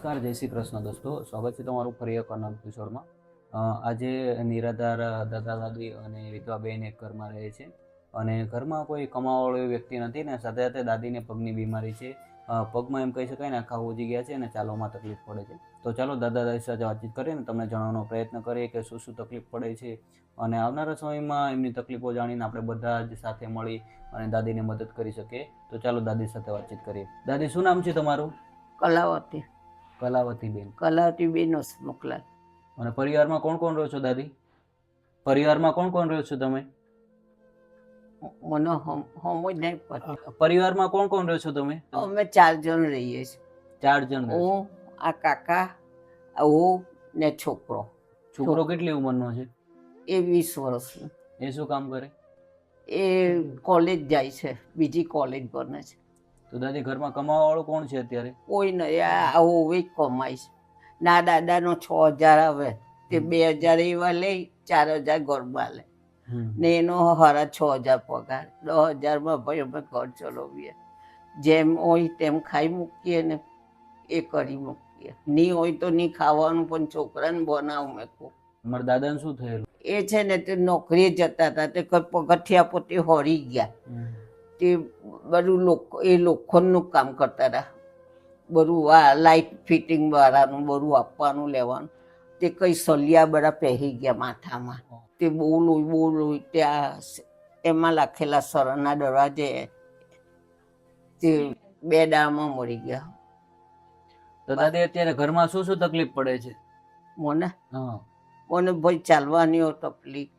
નમસ્કાર, જય શ્રી કૃષ્ણ દોસ્તો. સ્વાગત છે તમારું ફરી એક નવા એપિસોડમાં. આજે નિરાધાર દાદા દાદી અને વિધવા બેન એક ઘરમાં રહે છે અને ઘરમાં કોઈ કમાવાવાળો વ્યક્તિ નથી ને સાથે સાથે દાદીને પગની બીમારી છે. પગમાં એમ કહી શકાય ને આખા ઉજી ગયા છે અને ચાલવામાં તકલીફ પડે છે. તો ચાલો દાદા દાદી સાથે વાતચીત કરીએ ને તમને જણાવવાનો પ્રયત્ન કરીએ કે શું શું તકલીફ પડે છે અને આવનારા સમયમાં એમની તકલીફો જાણીને આપણે બધા જ સાથે મળી અને દાદીને મદદ કરી શકીએ. તો ચાલો દાદી સાથે વાતચીત કરીએ. દાદી, શું નામ છે તમારું? કલાવતી કલાવતીબેન. કલાવતીબેન મોકલાય. અને પરિવારમાં કોણ કોણ રહો છો દાદી? પરિવારમાં કોણ કોણ રહો છો તમે? મને સમજ નહીં પડતી. પરિવારમાં કોણ કોણ રહો છો તમે? અમે 4 જણ રહીએ છીએ. 4 જણ રહો છો. હું, આ કાકા, હું ને છોકરો. છોકરો કેટલી ઉંમરનો છે? એ 20 વર્ષનો. એ શું કામ કરે? એ કોલેજ જાય છે, બીજી કોલેજ બને છે. તો દાદી, ઘરમાં કમાવા વાળું કોણ છે અત્યારે? કોઈ નહીં, આવું જ કમાય છે. ના દાદાનો 6000 આવે તે 2000 એવા લઈ, 4000 ઘરમાં લે ને એનો 6000 પગાર. 10000માં ભાઈ અમે ઘર ચલાવીએ. જેમ હોય તેમ ખાઈ મૂકીએ ને એ કરી મૂકીએ. નહીં હોય તો નહીં ખાવાનું, પણ છોકરાને બનાવું મેં કહું. મારા દાદાને શું થયેલું? એ છે ને તે નોકરીએ જતા હતા, તે પગથિયા પોતે હોરી ગયા. તે બધું એ લોખંડનું કામ કરતા હતા, બધું આ લાઇટ ફિટિંગ વાળાનું બધું આપવાનું લેવાનું. તે કઈ સલિયા બધા પહેરી ગયા માથામાં. તે બહુ લોહી ત્યાં એમાં લખેલા સરના દરવાજે તે 2 દામાં મરી ગયા. તો દાદી, અત્યારે ઘરમાં શું શું તકલીફ પડે છે? મને ભાઈ ચાલવાની તકલીફ,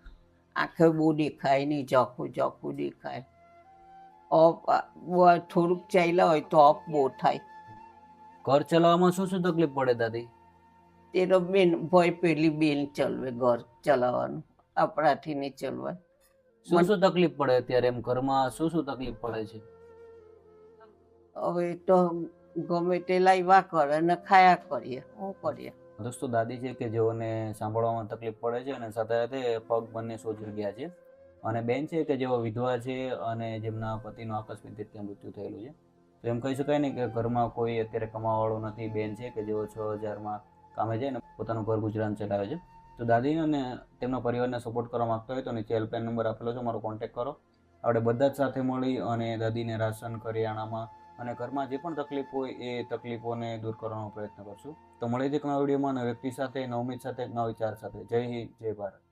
આંખે બહુ દેખાય નહીં, ઝાખું દેખાય. થોડુંક ચાલ્યા હોય તો અપ બહુ થાય. ઘર ચલાવવામાં શું શું તકલીફ પડે દાદી? તેનો બેન ભાઈ પેલી બેન ચલવે ઘર ચલાવવાનું, આપણાથી નહીં ચલવાય. શું શું તકલીફ પડે અત્યારે? એમ ઘરમાં શું શું તકલીફ પડે છે? હવે તો ગમે તે લાવ્યા કરે ને ખાયા કરીએ, શું કરીએ. દોસ્તો, દાદી છે કે જેઓને સાંભળવામાં તકલીફ પડે છે અને સાથે સાથે પગ બંને સોજી ગયા છે. અને બેન છે કે જેઓ વિધવા છે અને જેમના પતિનું આકસ્મિક રીતે મૃત્યુ થયેલું છે. તો એમ કહી શકાય ને કે ઘરમાં કોઈ અત્યારે કમાવાવાળો નથી. બેન છે કે જેઓ 6000માં કામે જાય ને પોતાનું ઘર ગુજરાન ચલાવે છે. તો દાદી અને તેમના પરિવારને સપોર્ટ કરવા માંગતા હોય તો નીચે હેલ્પલાઇન નંબર આપેલો છે, મારો કોન્ટેક્ટ કરો. આપણે બધા જ સાથે મળી અને દાદીને રાશન, કરિયાણામાં અને ઘરમાં જે પણ તકલીફ હોય એ તકલીફોને દૂર કરવાનો પ્રયત્ન કરશું. તો મળી એક નવા વિડીયોમાં નવા વ્યક્તિ સાથે, નવા ઉમેદ સાથે, નવા વિચાર સાથે. જય હિન્દ, જય ભારત.